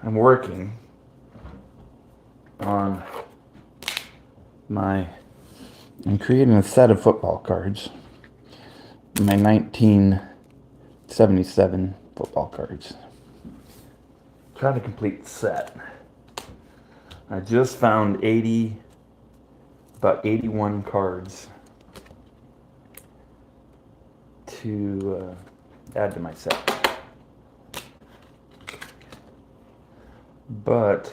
I'm working on I'm creating a set of football cards. My 1977 football cards. Trying to complete the set. I just found about 81 cards to add to my set. But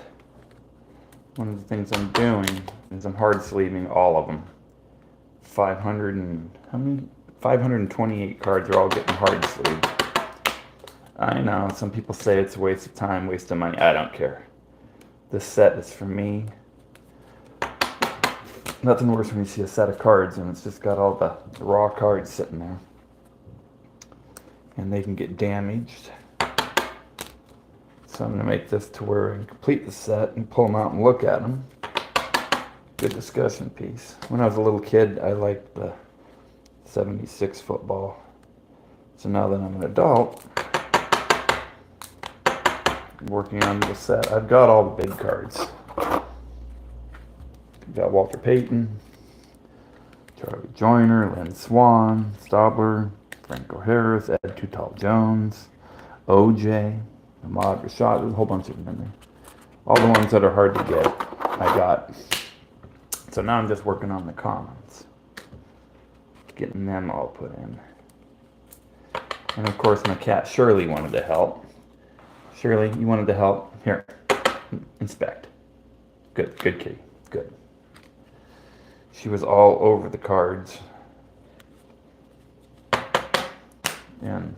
one of the things I'm doing is I'm hard sleeving all of them. 528 cards are all getting hard sleeved. I know, some people say it's a waste of time, waste of money. I don't care. This set is for me. Nothing worse when you see a set of cards and it's just got all the raw cards sitting there. And they can get damaged. So I'm going to make this to where I can complete the set and pull them out and look at them. Good discussion piece. When I was a little kid, I liked the 76 football. So now that I'm an adult, I'm working on the set. I've got all the big cards. I've got Walter Payton, Charlie Joyner, Lynn Swann, Stabler, Franco Harris, Ed Too Tall Jones, OJ, Ahmad Rashad. There's a whole bunch of them in there. All the ones that are hard to get, I got. So now I'm just working on the commons. Getting them all put in. And of course my cat Shirley wanted to help. Shirley, you wanted to help? Here, inspect. Good kitty, good. She was all over the cards. And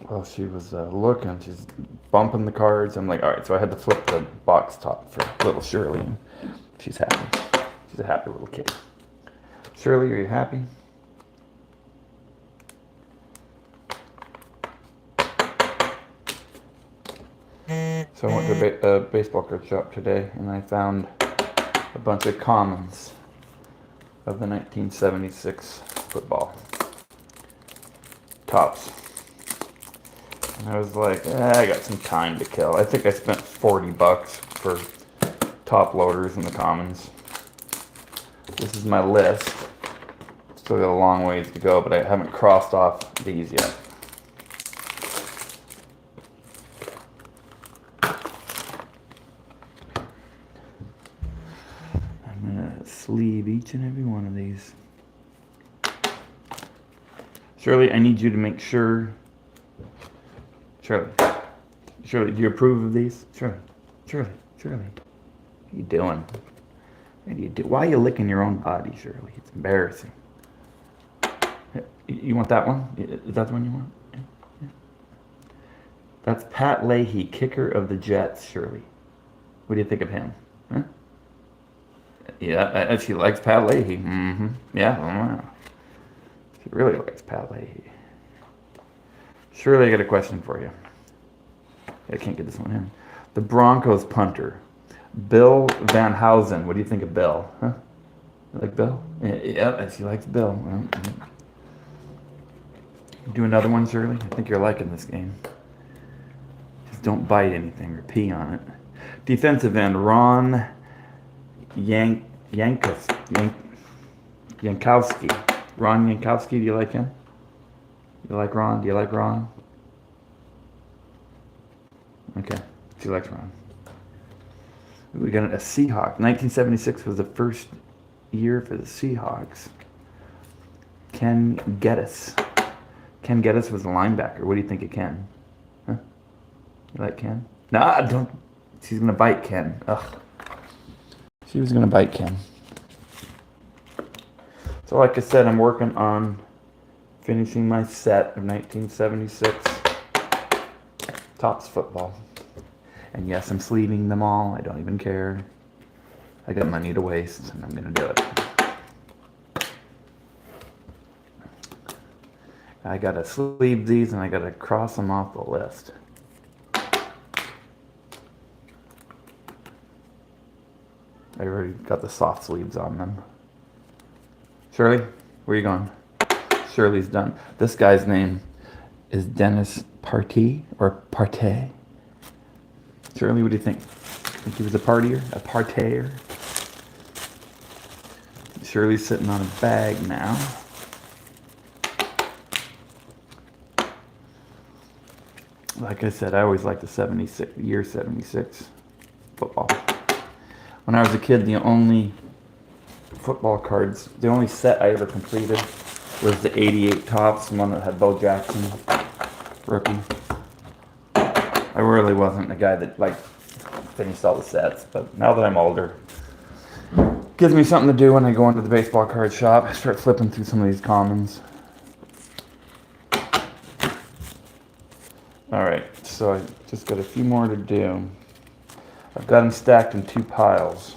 while she was looking, she's bumping the cards. I'm like, all right, so I had to flip the box top for little Shirley. She's happy. She's a happy little kitty. Shirley, are you happy? So I went to a baseball card shop today and I found a bunch of commons of the 1976 football tops. And I was like, I got some time to kill. I think I spent $40 for top loaders and the commons. This is my list. Still got a long ways to go, but I haven't crossed off these yet. I'm gonna sleeve each and every one of these. Shirley, I need you to make sure. Shirley, do you approve of these? Shirley, what are you doing? Why are you licking your own body, Shirley? It's embarrassing. You want that one? Is that the one you want? Yeah. That's Pat Leahy, kicker of the Jets, Shirley. What do you think of him? Huh? Yeah, she likes Pat Leahy. Mm-hmm. Yeah, wow. She really likes Pat Leahy. Shirley, I got a question for you. I can't get this one in. The Broncos punter, Bill Van Housen. What do you think of Bill? Huh? You like Bill? Yeah, she likes Bill. Well, do another one, Shirley? I think you're liking this game. Just don't bite anything or pee on it. Defensive end, Ron Yankowski. Ron Yankowski, do you like him? You like Ron? Do you like Ron? Okay, she likes Ron. We got a Seahawk. 1976 was the first year for the Seahawks. Ken Geddes. Ken Geddes was a linebacker. What do you think of Ken? Huh? You like Ken? Nah, don't. She's gonna bite Ken. Ugh. She was gonna bite Ken. So like I said, I'm working on finishing my set of 1976 Topps football. And yes, I'm sleeving them all. I don't even care. I got money to waste, and I'm gonna do it. I gotta sleeve these, and I gotta cross them off the list. I already got the soft sleeves on them. Shirley, where are you going? Shirley's done. This guy's name is Dennis Party or partay? Shirley, what do you think? Think he was a partier? A partayer? Shirley's sitting on a bag now. Like I said, I always liked the year 76 football. When I was a kid, the only football cards, the only set I ever completed was the 88 Topps, the one that had Bo Jackson, rookie. I really wasn't a guy that finished all the sets, but now that I'm older, it gives me something to do when I go into the baseball card shop. I start flipping through some of these commons. Alright, so I just got a few more to do. I've got them stacked in 2 piles.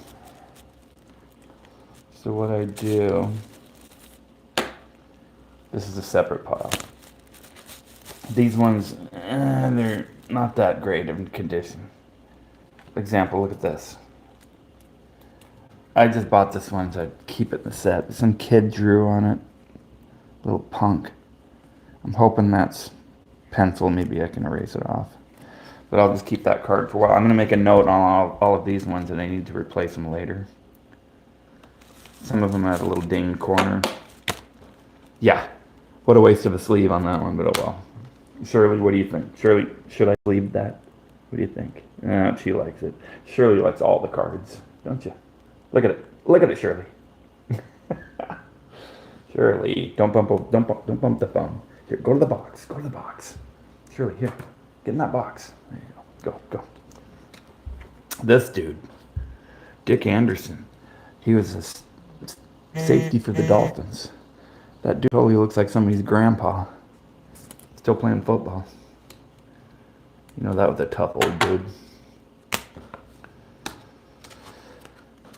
So what I do, this is a separate pile. These ones, they're not that great in condition. Example, look at this. I just bought this one to keep it in the set. Some kid drew on it. Little punk. I'm hoping that's pencil. Maybe I can erase it off. But I'll just keep that card for a while. I'm going to make a note on all of these ones and I need to replace them later. Some of them have a little dinged corner. Yeah. What a waste of a sleeve on that one, but oh well. Shirley, what do you think? Shirley, should I sleeve that? What do you think? She likes it. Shirley likes all the cards, don't you? Look at it. Look at it, Shirley. Shirley, don't bump the phone. Here, go to the box. Go to the box. Shirley, here. Get in that box. There you go. Go. This dude, Dick Anderson, he was a safety for the Dolphins. That dude totally looks like somebody's grandpa. Still playing football. You know, that was a tough old dude.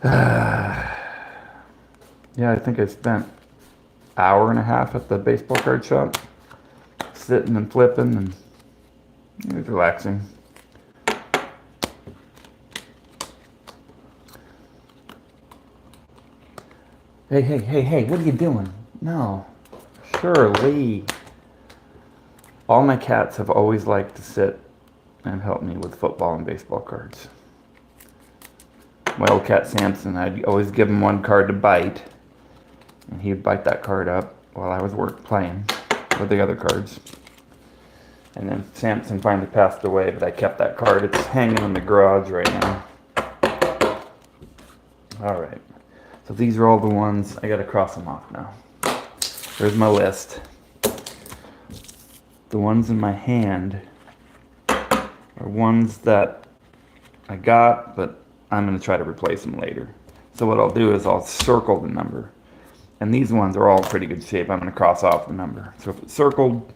Yeah, I think I spent an hour and a half at the baseball card shop, sitting and flipping, and it was relaxing. Hey, what are you doing? No. Shirley. All my cats have always liked to sit and help me with football and baseball cards. My old cat Samson, I'd always give him one card to bite, and he'd bite that card up while I was playing with the other cards. And then Samson finally passed away, but I kept that card. It's hanging in the garage right now. All right. So these are all the ones. I got to cross them off now. There's my list. The ones in my hand are ones that I got, but I'm going to try to replace them later. So what I'll do is I'll circle the number. And these ones are all in pretty good shape. I'm going to cross off the number. So if it's circled,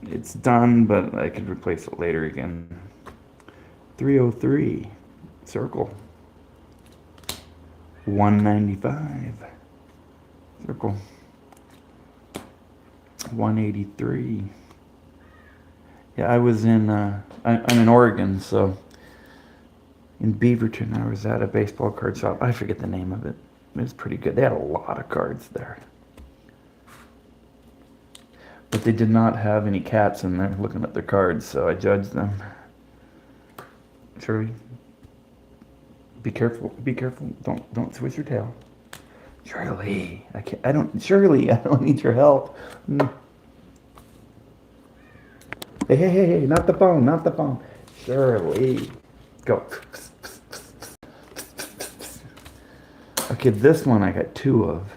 it's done, but I could replace it later again. 303, circle. 195, circle. 183. Yeah, I was in, I'm in Oregon, so in Beaverton, I was at a baseball card shop. I forget the name of it. It was pretty good. They had a lot of cards there. But they did not have any cats in there looking at their cards, so I judged them. Shirley, be careful. Be careful. Don't twist your tail. Shirley, Shirley, I don't need your help. Hey, not the phone. Shirley, go. Okay, this one I got 2 of.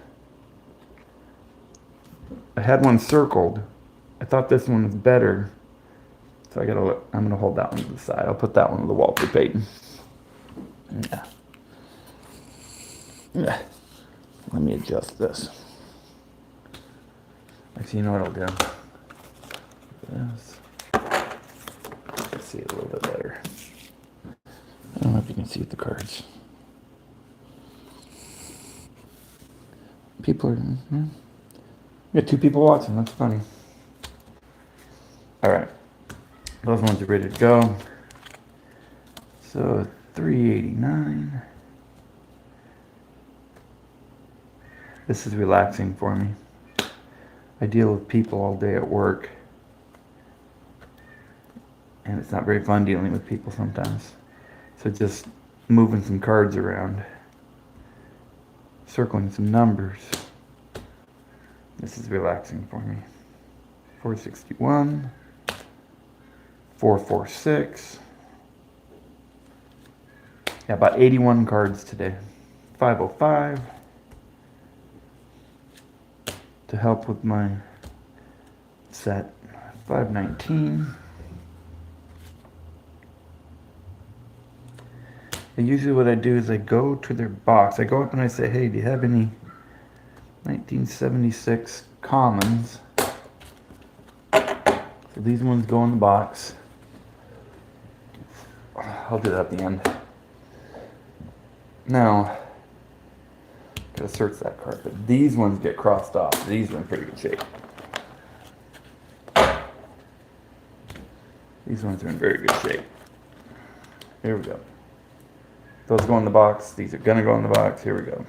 I had one circled. I thought this one was better. So I'm gonna hold that one to the side. I'll put that one on the wall for Peyton. Yeah. Let me adjust this. Actually, you know what I'll do? This. Let's see it a little bit better. I don't know if you can see the cards. People are... We got 2 people watching. That's funny. All right. Those ones are ready to go. So 389. This is relaxing for me. I deal with people all day at work. And it's not very fun dealing with people sometimes. So just moving some cards around. Circling some numbers. This is relaxing for me. 461. 446. Yeah, about 81 cards today. 505. To help with my set. 519. And usually what I do is I go to their box. I go up and I say, hey, do you have any 1976 commons? So these ones go in the box. I'll do that at the end. Now, gotta search that card, but these ones get crossed off. These are in pretty good shape. These ones are in very good shape. Here we go. Those go in the box. These are gonna go in the box. Here we go.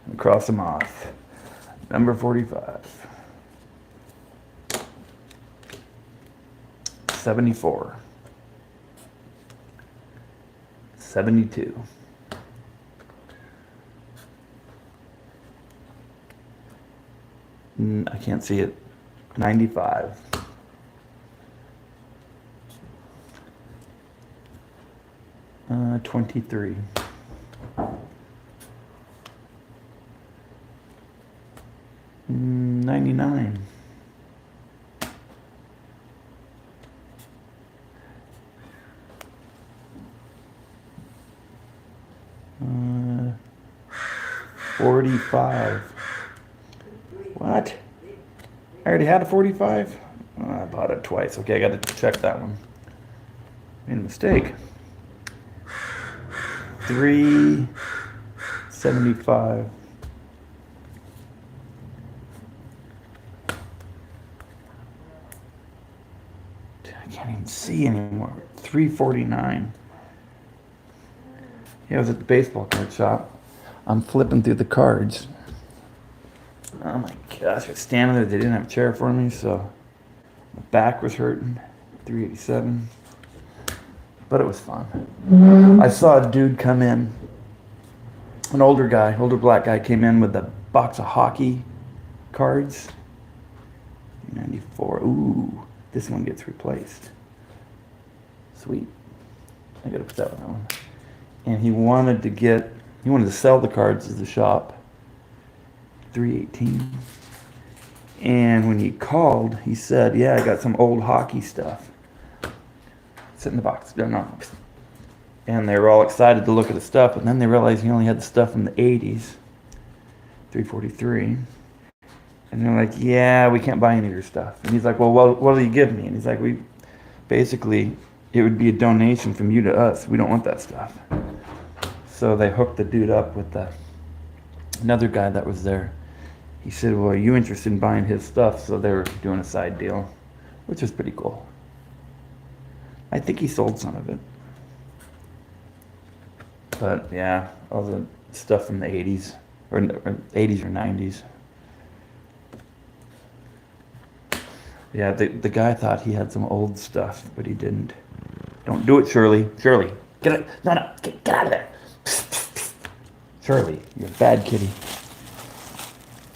And cross them off. Number 45. 74. 72. 'I can't see it. 95. 23. 99. 45. What? I already had a 45? Oh, I bought it twice. Okay, I gotta check that one. Made a mistake. 375. I can't even see anymore. 349. Yeah, I was at the baseball card shop. I'm flipping through the cards. Oh my gosh, I was standing there. They didn't have a chair for me, so my back was hurting. 387. But it was fun. I saw a dude come in. An older guy, older black guy came in with a box of hockey cards. 94. Ooh, this one gets replaced. Sweet. I gotta put that one on. And he wanted to sell the cards to the shop. 318. And when he called, he said, yeah, I got some old hockey stuff. Sit in the box. No. And they were all excited to look at the stuff, and then they realized he only had the stuff from the 80s. 343. And they're like, yeah, we can't buy any of your stuff. And he's like, well, what will you give me? And he's like, it would be a donation from you to us. We don't want that stuff. So they hooked the dude up with another guy that was there. He said, well, are you interested in buying his stuff? So they were doing a side deal, which was pretty cool. I think he sold some of it. But yeah, all the stuff from the 80s, or 80s or 90s. Yeah, the guy thought he had some old stuff, but he didn't. Don't do it, Shirley. Shirley, get it. No, get out of there. Shirley, you're a bad kitty.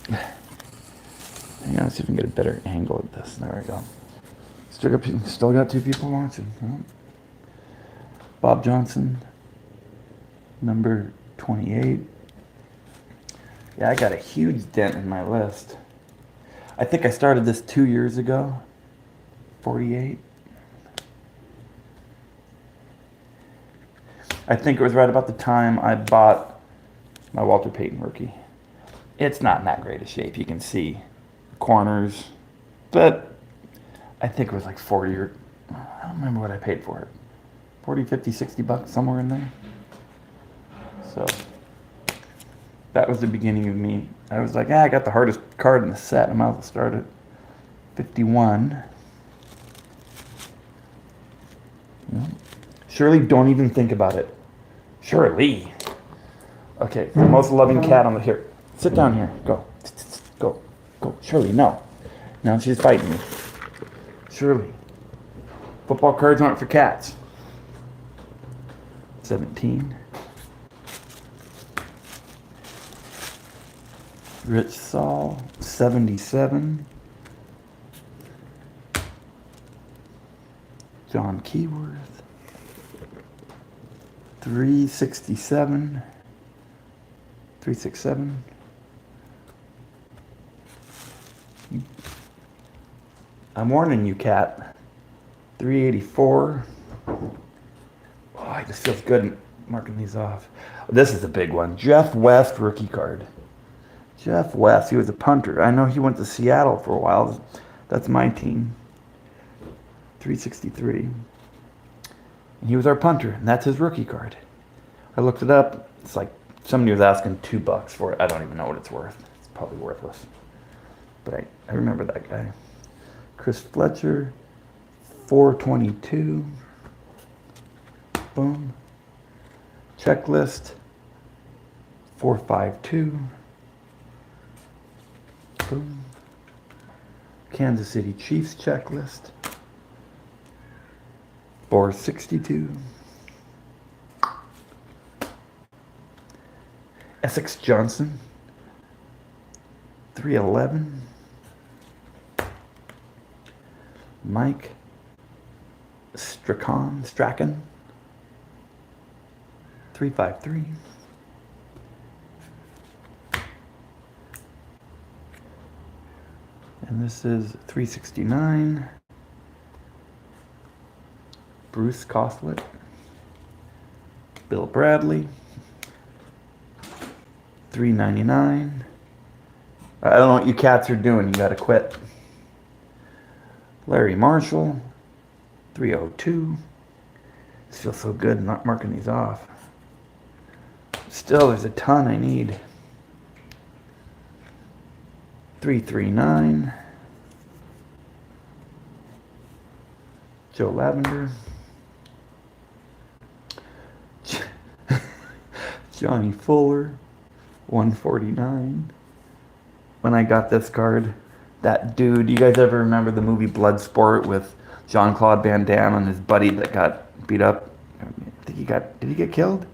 Hang on, let's see if we can get a better angle at this. There we go. Still got two people watching. Huh? Bob Johnson, number 28. Yeah, I got a huge dent in my list. I think I started this 2 years ago. 48. I think it was right about the time I bought my Walter Payton rookie. It's not in that great a shape. You can see corners, but I think it was like 40 or, I don't remember what I paid for it. 40, 50, 60 bucks, somewhere in there. So that was the beginning of me. I was like, I got the hardest card in the set. I might as well start at 51. Yeah. Shirley, don't even think about it. Shirley. Okay, the most loving cat on the, here. Sit down here. Go. Go. Shirley, no. Now she's fighting me. Shirley. Football cards aren't for cats. 17. Rich Saul, 77. John Keyworth, 367. 367. I'm warning you, cat. 384. Oh, it just feels good marking these off. This is a big one. Jeff West rookie card. Jeff West, he was a punter. I know he went to Seattle for a while. That's my team. 363. And he was our punter, and that's his rookie card. I looked it up. It's like somebody was asking $2 for it. I don't even know what it's worth. It's probably worthless. But I remember that guy. Chris Fletcher, 422. Boom. Checklist, 452. Boom. Kansas City Chiefs checklist, 462. Essex Johnson, 311. Mike Strachan, 353. And this is 369. Bruce Coslet, Bill Bradley, 399. I don't know what you cats are doing. You gotta quit. Larry Marshall, 302. This feels so good not marking these off. Still, there's a ton I need. 339. Joe Lavender. Johnny Fuller, 149. When I got this card, that dude, you guys ever remember the movie Bloodsport with Jean-Claude Van Damme and his buddy that got beat up? Did he get killed?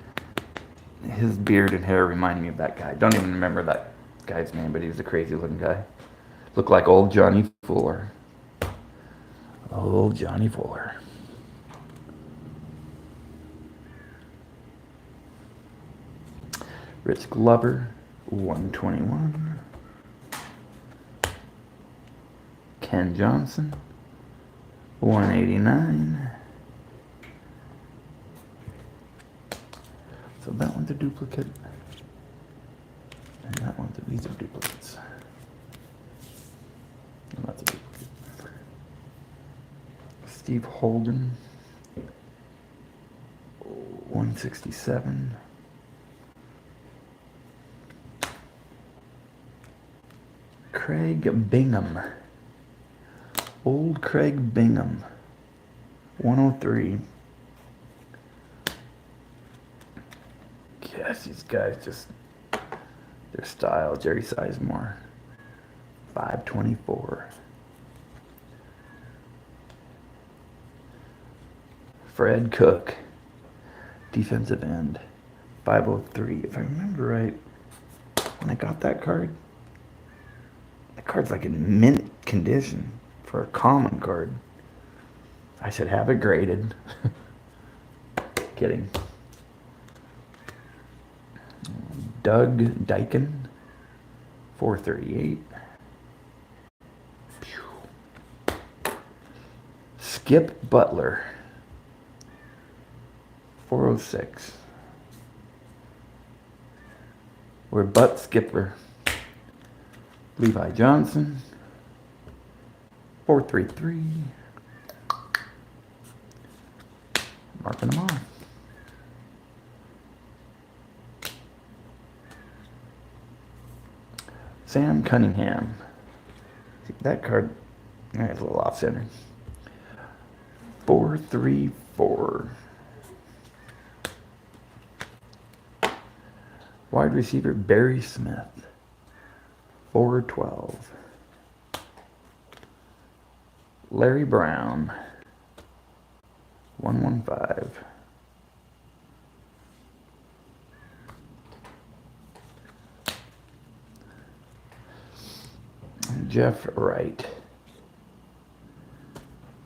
His beard and hair remind me of that guy. Don't even remember that guy's name, but he was a crazy looking guy. Looked like old Johnny Fuller. Old Johnny Fuller. Rich Glover, 121. Ken Johnson, 189. So that one's a duplicate. And that one's these are duplicates. And that's a duplicate. Steve Holden, 167. Craig Bingham. Old Craig Bingham, 103. Yes, these guys just, their style. Jerry Sizemore, 524. Fred Cook, defensive end, 503. If I remember right, when I got that card's like in mint condition for a common card. I should have it graded. Kidding. Doug Dyken, 438. Skip Butler, 406. We're butt skipper. Levi Johnson, 433. Marking them off. Sam Cunningham. See, that card, it's a little off center. 434. Wide receiver Barry Smith, 412. Larry Brown, 115. Jeff Wright.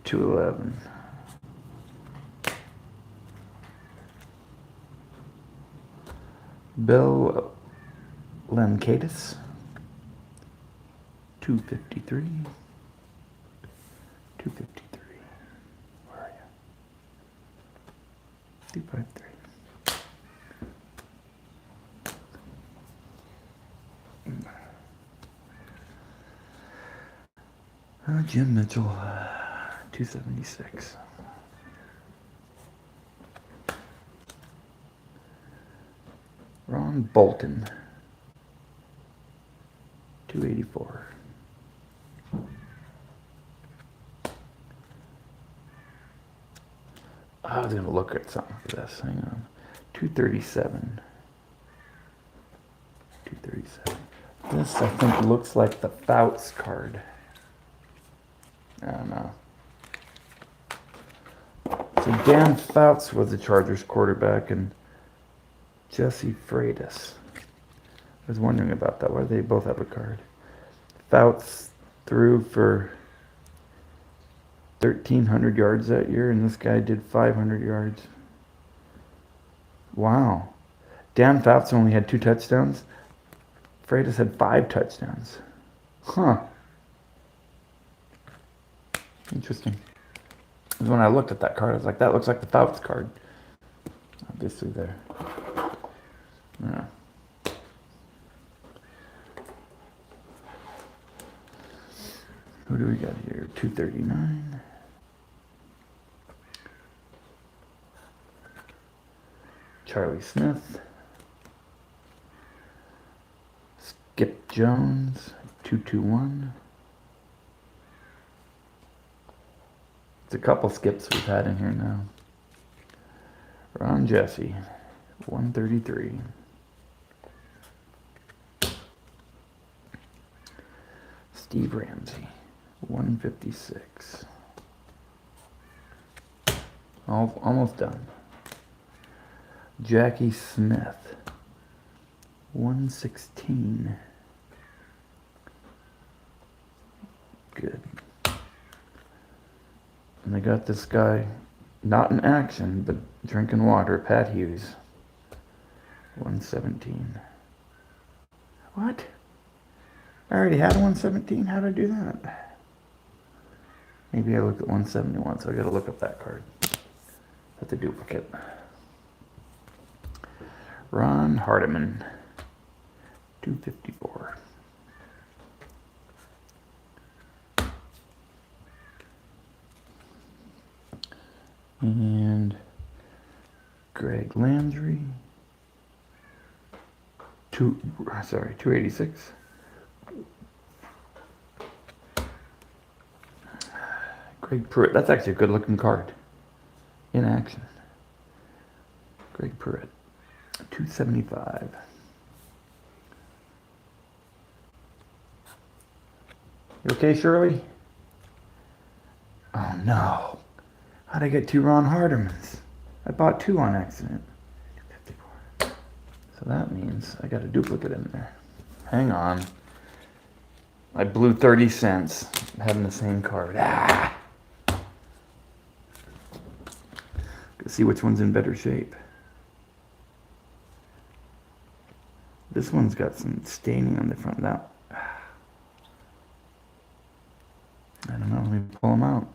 211. Bill Lemkadis. 253. 253. Where are you? 253. Jim Mitchell, 276. Ron Bolton, 284. I was going to look at something for this. Hang on. 237. 237. This, I think, looks like the Fouts card. I don't know. So Dan Fouts was the Chargers quarterback, and Jesse Freitas. I was wondering about that. Why do they both have a card? Fouts threw for 1,300 yards that year, and this guy did 500 yards. Wow. Dan Fouts only had 2 touchdowns. Freitas had 5 touchdowns. Huh. Interesting. When I looked at that card, I was like, that looks like the Fouts card. Obviously there. Yeah. Who do we got here? 239. Charlie Smith. Skip Jones, 221. There's a couple skips we've had in here now. Ron Jesse, 133. Steve Ramsey, 156. Almost done. Jackie Smith, 116. Good. And they got this guy, not in action, but drinking water, Pat Hughes, 117. What? I already had 117? How did I do that? Maybe I looked at 171, so I gotta look up that card. That's a duplicate. Ron Hardiman, 254. And Greg Landry, 286. Greg Pruitt, that's actually a good looking card. In action. Greg Pruitt, 275. You okay, Shirley? Oh no. How'd I get 2 Ron Hardimans? I bought 2 on accident. 254. So that means I got a duplicate in there. Hang on. I blew 30 cents having the same card. Ah! Let's see which one's in better shape. This one's got some staining on the front now. I don't know, let me pull them out.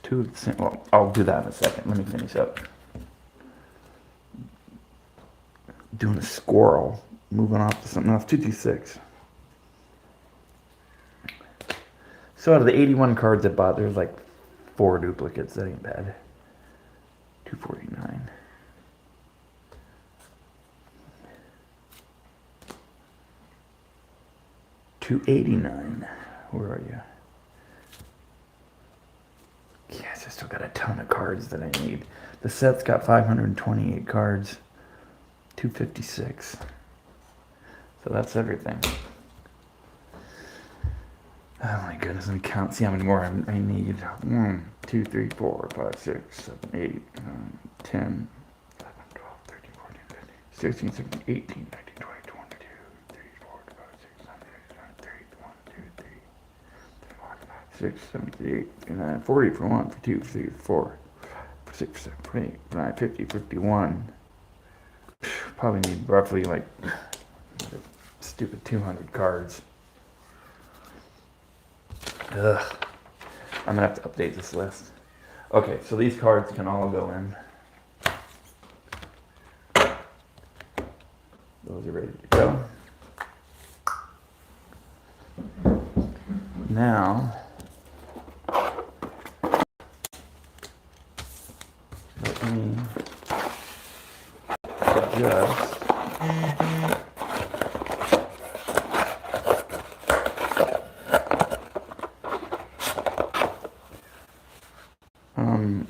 2 of the same, well, I'll do that in a second. Let me finish up. Doing a squirrel, moving off to something else. 226. So out of the 81 cards I bought, there's like 4 duplicates. That ain't bad. 249. $289. Where are you? Yes, I still got a ton of cards that I need. The set's got 528 cards. 256. So that's everything. Oh my goodness, let me count, see how many more I need. 1, 2, 3, 4, 5, 6, 7, 8, 9, 10, 11, 12, 13, 14, 15, 16, 17, 18, 19, 20, 21, 22, 23, 24, 25, 26, 27, 28, 29, 40 for 1, for 2, for 3, for 4, for 6, for 7, for 8, for 9, 50, 51. Probably need roughly like stupid 200 cards. Ugh. I'm gonna have to update this list. Okay, so these cards can all go in. Those are ready to go. Now, let me adjust.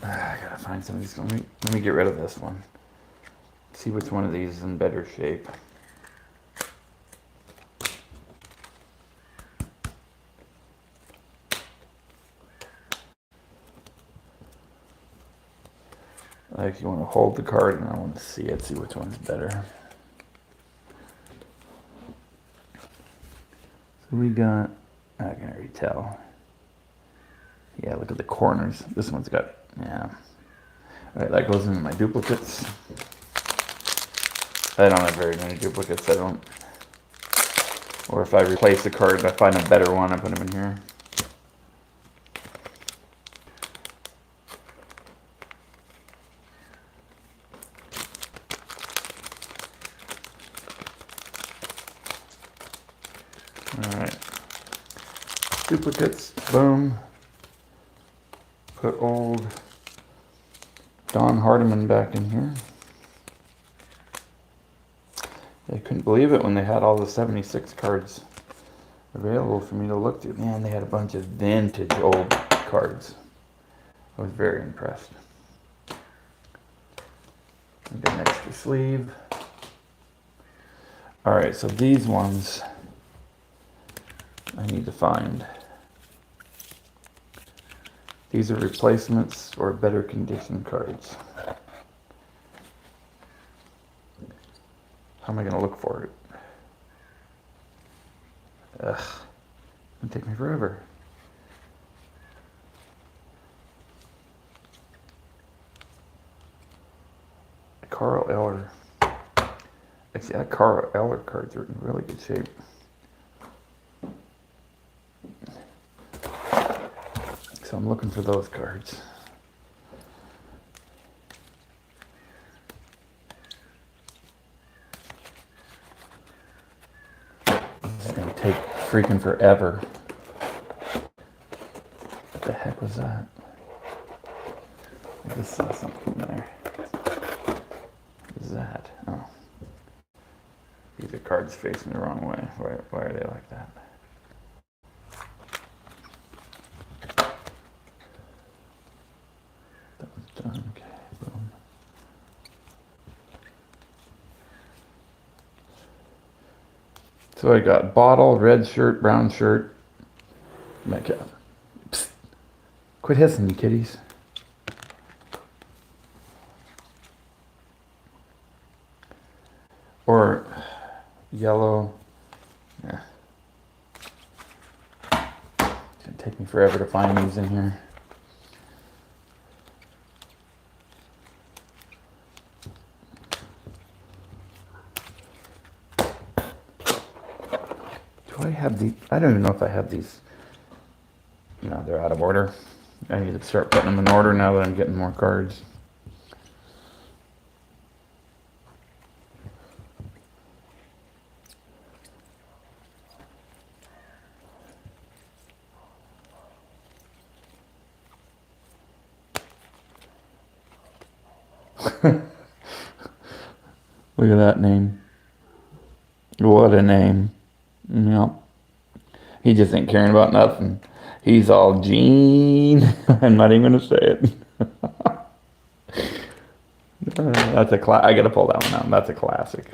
I gotta find some of these. Let me get rid of this one. See which one of these is in better shape. Like you want to hold the card and I want to see it, see which one's better. So we got, I can already tell. Yeah, look at the corners. This one's got, yeah. All right, that goes into my duplicates. I don't have very many duplicates, I don't. Or if I replace the card, if I find a better one, I put them in here. Alright. Duplicates, boom. Put old Don Hardiman back in here. I couldn't believe it when they had all the 76 cards available for me to look through. Man, they had a bunch of vintage old cards. I was very impressed. I got an extra sleeve. Alright, so these ones I need to find. These are replacements or better condition cards. How am I going to look for it? Ugh, it'll take me forever. Carl Eller. Actually, that Carl Eller cards are in really good shape. So I'm looking for those cards. It's gonna take freaking forever. What the heck was that? I just saw something there. What is that? Oh. These are cards facing the wrong way. Why are they like that? That was done. Okay, boom. So I got bottle, red shirt, brown shirt. My cat. Psst. Quit hissing, you kitties. Or yellow. Yeah. It's gonna take me forever to find these in here. Do I have the? I don't even know if I have these. No, they're out of order. I need to start putting them in order now that I'm getting more cards. Look at that name. What a name. Yep. He just ain't caring about nothing. He's all Gene. I'm not even gonna say it. That's a I gotta pull that one out. That's a classic.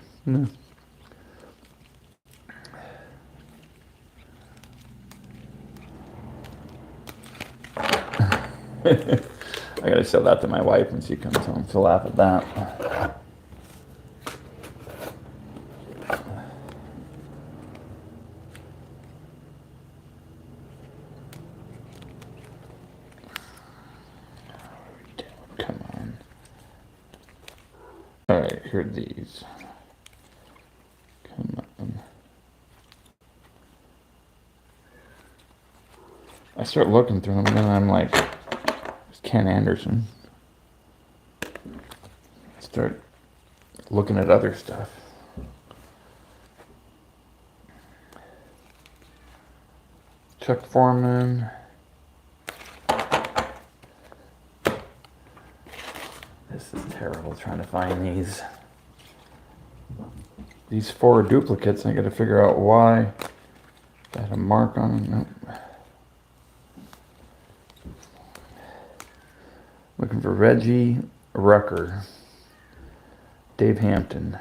I gotta show that to my wife when she comes home. She'll laugh at that. Come on. Alright, here are these. Come on. I start looking through them and then I'm like, it's Ken Anderson. Start looking at other stuff. Chuck Foreman. This is terrible trying to find these. These 4 duplicates, I gotta figure out why. I had a mark on them. Nope. Looking for Reggie Rucker. Dave Hampton.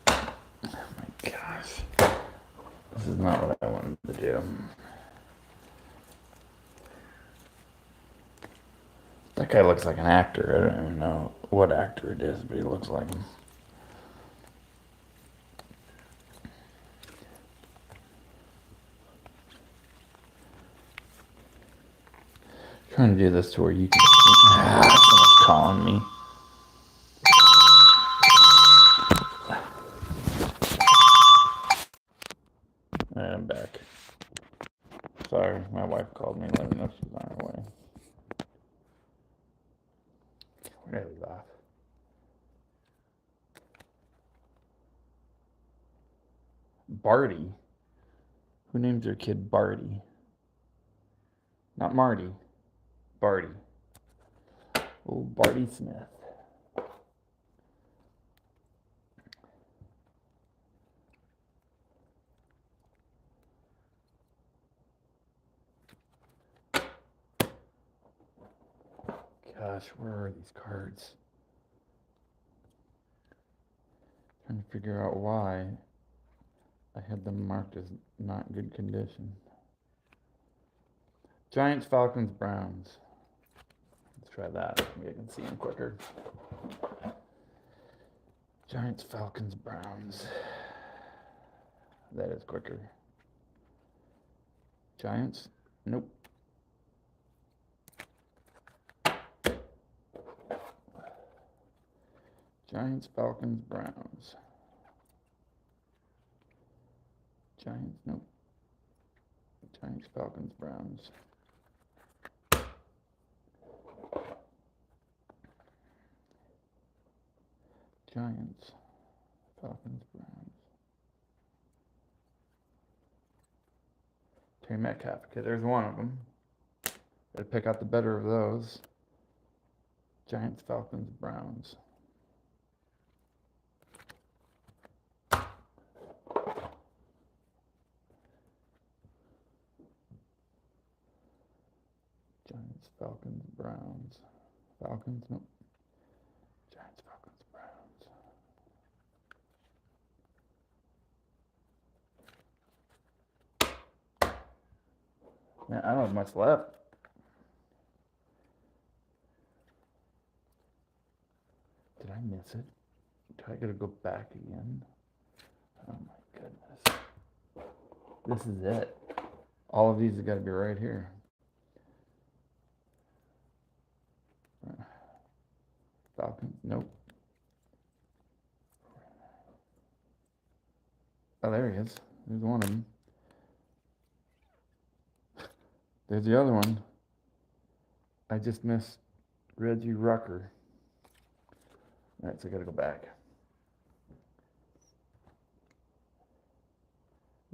Oh my gosh. This is not what I wanted to do. That guy looks like an actor. I don't even know what actor it is, but he looks like him. Trying to do this to where you can see. Someone's calling me. And I'm back. Sorry, my wife called me and let me know she's on her way. Where did I leave off? Barty? Who names their kid Barty? Not Marty. Barty. Oh, Barty Smith. Gosh, where are these cards? Trying to figure out why I had them marked as not good condition. Giants, Falcons, Browns. Let's try that. Maybe I can see them quicker. Giants, Falcons, Browns. That is quicker. Giants? Nope. Giants, Falcons, Browns. Giants, nope. Giants, Falcons, Browns. Giants, Falcons, Browns. Terry Metcalf. Okay, there's one of them. Gotta pick out the better of those. Giants, Falcons, Browns. Giants, Falcons, Browns. Falcons, nope. Giants, Falcons, Browns. Man, I don't have much left. Did I miss it? Do I gotta go back again? Oh my goodness. This is it. All of these have got to be right here. Falcons, nope. Oh, there he is. There's one of them. There's the other one. I just missed Reggie Rucker. All right, so I got to go back.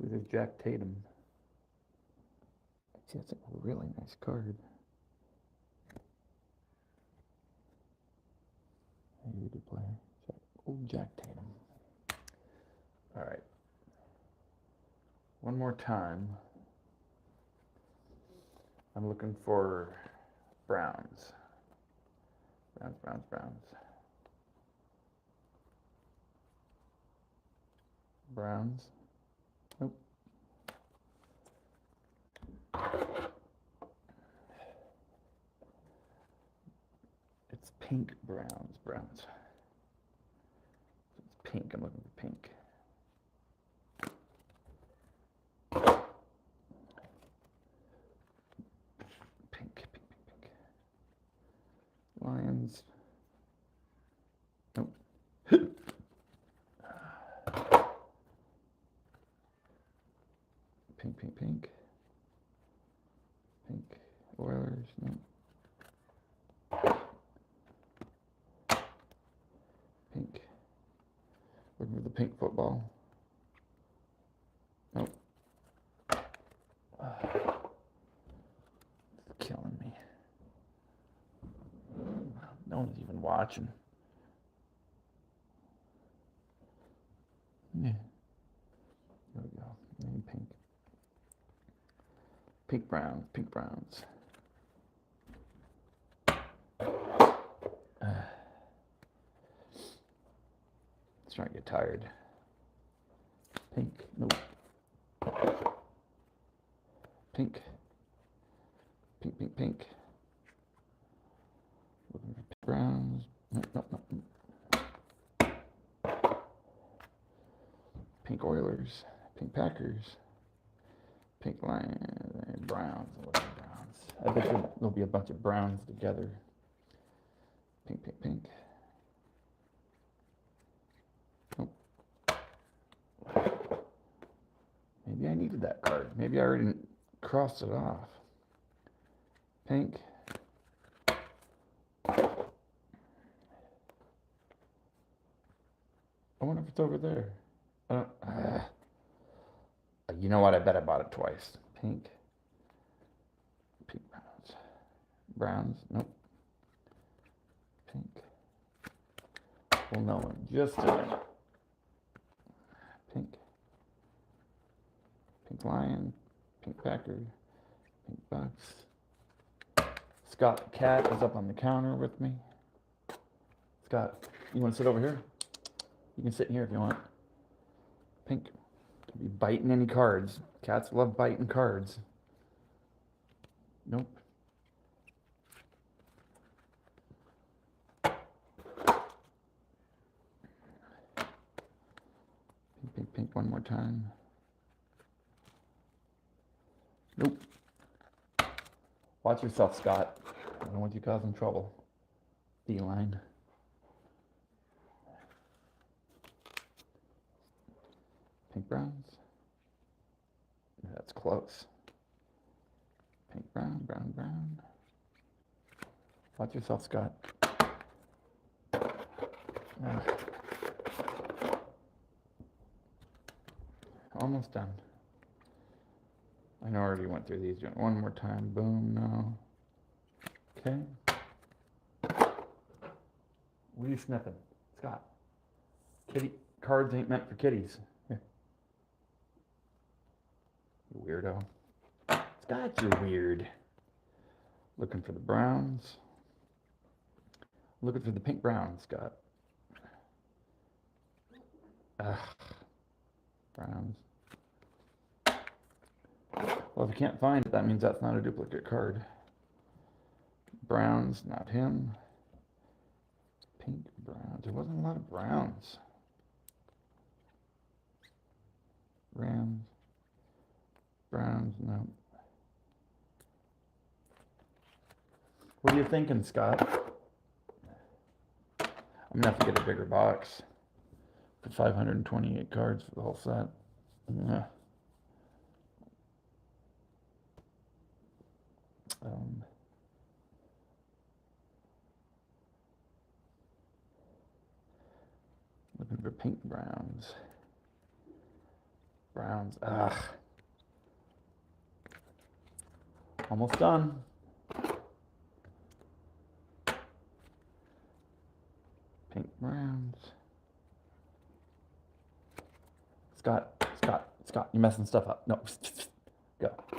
Ooh, there's Jack Tatum. Actually, that's a really nice card. Maybe to play. Oh, Jack Tatum. All right. One more time. I'm looking for Browns. Browns, Browns, Browns. Browns. Nope. Pink, browns. It's pink. I'm looking for pink. Pink. Lions. Nope. Pink. Oilers. Nope. Pink. Looking for the pink football. Nope. It's killing me. No one's even watching. Yeah. There we go. Maybe pink. Pink browns. Starting to get tired. Pink. Nope. Pink. Looking for pink browns. Nope. Pink Oilers. Pink Packers. Pink Lions. Browns. I bet there'll be a bunch of browns together. Pink. Nope. Maybe I needed that card. Maybe I already crossed it off. Pink. I wonder if it's over there. You know what? I bet I bought it twice. Pink browns. Nope. Pink. We'll know in just a minute. Pink Lion. Pink Packer. Pink Bucks. Scott the cat is up on the counter with me. Scott, you want to sit over here? You can sit in here if you want. Pink. Don't be biting any cards. Cats love biting cards. Nope. Pink one more time. Nope. Watch yourself, Scott. I don't want you causing trouble. D-line. Pink browns. That's close. Pink brown. Watch yourself, Scott. Almost done. I know I already went through these. One more time. Boom. No. Okay. What are you sniffing, Scott? Kitty cards ain't meant for kitties. Here. You weirdo. Scott, you're weird. Looking for the browns. Looking for the pink browns, Scott. Browns. Well, if you can't find it, that means that's not a duplicate card. Browns, not him. Pink browns. There wasn't a lot of browns. Rams. Browns, no. What are you thinking, Scott? I'm gonna have to get a bigger box. For 528 cards for the whole set. Yeah. Looking for pink browns. Almost done. Pink browns. Scott, you're messing stuff up. No, go. I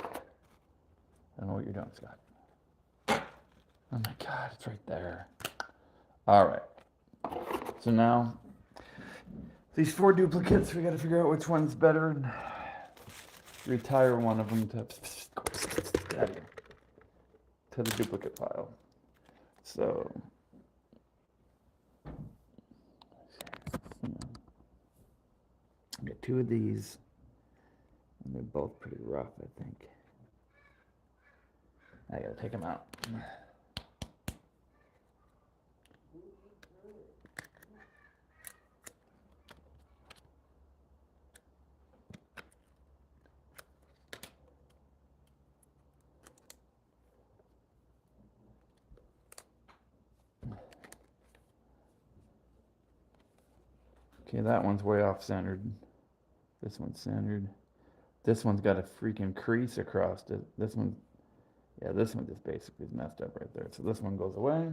don't know what you're doing, Scott. Oh my God, it's right there. All right. So now, these 4 duplicates, we got to figure out which one's better and retire one of them to the duplicate pile. So, I got two of these, and they're both pretty rough, I think. I gotta take them out. Okay, that one's way off centered. This one's centered. This one's got a freaking crease across it. This one, yeah, this one just basically is messed up right there. So this one goes away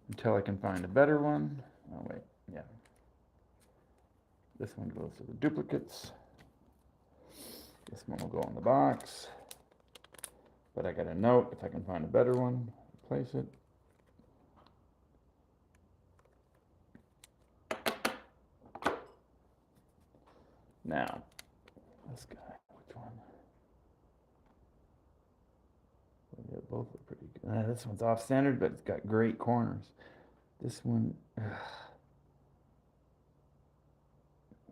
until I can find a better one. Oh wait, yeah. This one goes to the duplicates. This one will go in the box. But I got a note, if I can find a better one, place it. Now, this guy, which one? Well, yeah, both are pretty good. This one's off-centered, but it's got great corners. This one,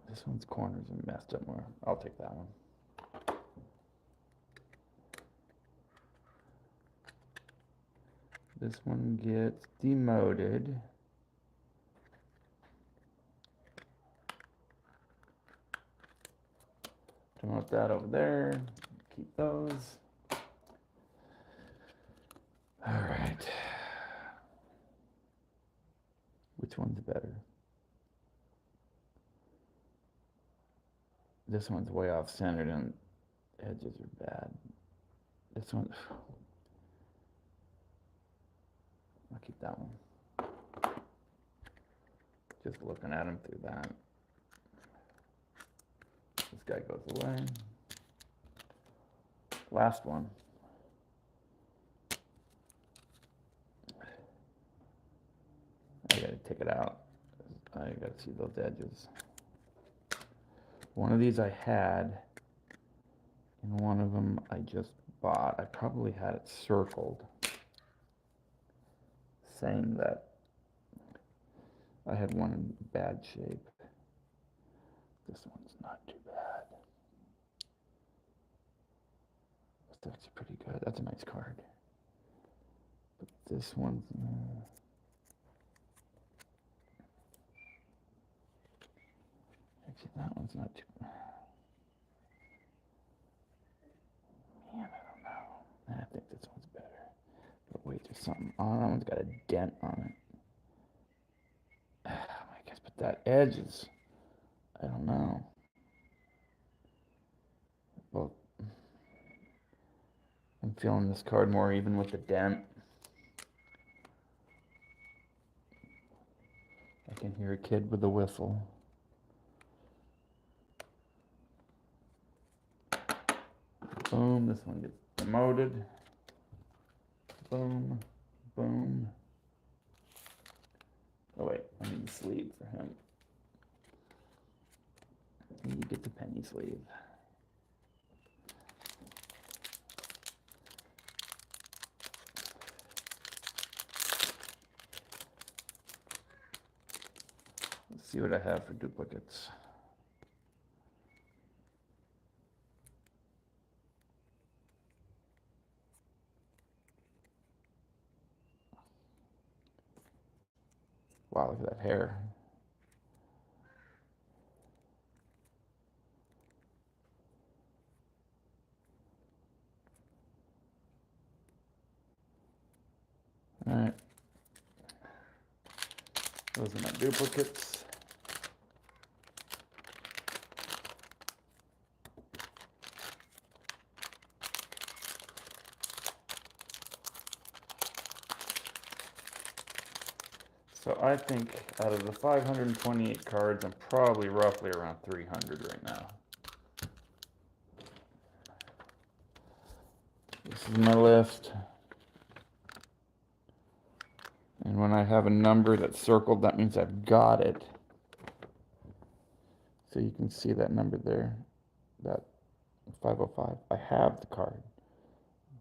this one's corners and messed up more. I'll take that one. This one gets demoted. Demote that over there. Keep those. All right. Which one's better? This one's way off centered and edges are bad. This one, I'll keep that one. Just looking at him through that. This guy goes away. Last one. I gotta take it out. I gotta see those edges. One of these I had, and one of them I just bought. I probably had it circled, saying that I had one in bad shape. This one's not too bad. That's actually pretty good. That's a nice card. But this one's... actually, that one's not too bad. Man, I don't know. I think this one's better. But wait, there's something on that one's got a dent on it. I guess, but that edge is... I don't know. Well, I'm feeling this card more even with the dent. I can hear a kid with a whistle. Boom, this one gets demoted. Boom, boom. Oh wait, I need the sleeve for him. You get the penny sleeve. Let's see what I have for duplicates. Wow, look at that hair. All right. Those are my duplicates. So I think out of the 528 cards, I'm probably roughly around 300 right now. This is my list. And when I have a number that's circled, that means I've got it. So you can see that number there, that 505. I have the card,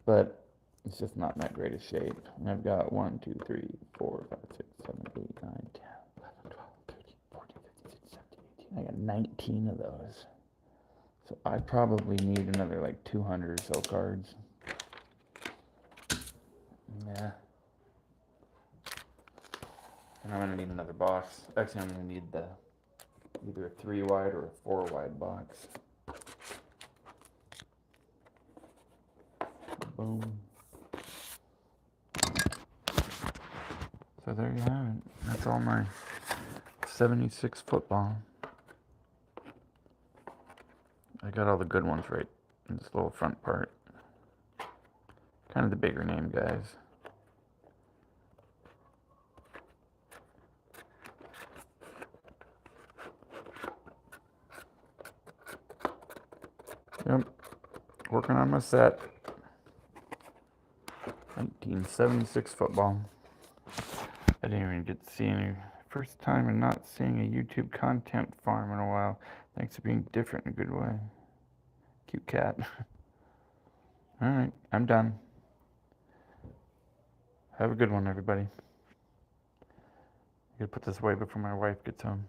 but it's just not in that great a shape. And I've got 1, 2, 3, 4, 5, 6, 7, 8, 9, 10, 11, 12, 13, 14, 15, 16, 17, 18, I got 19 of those. So I probably need another like 200 or so cards. Yeah. And I'm gonna need another box. Actually, I'm gonna need either a 3 wide or a 4 wide box. Boom. So there you have it. That's all my 76 football. I got all the good ones right in this little front part. Kind of the bigger name guys. Yep. Working on my set. 1976 football. I didn't even get to see any. First time in not seeing a YouTube content farm in a while. Thanks for being different in a good way. Cute cat. Alright, I'm done. Have a good one, everybody. I gotta put this away before my wife gets home.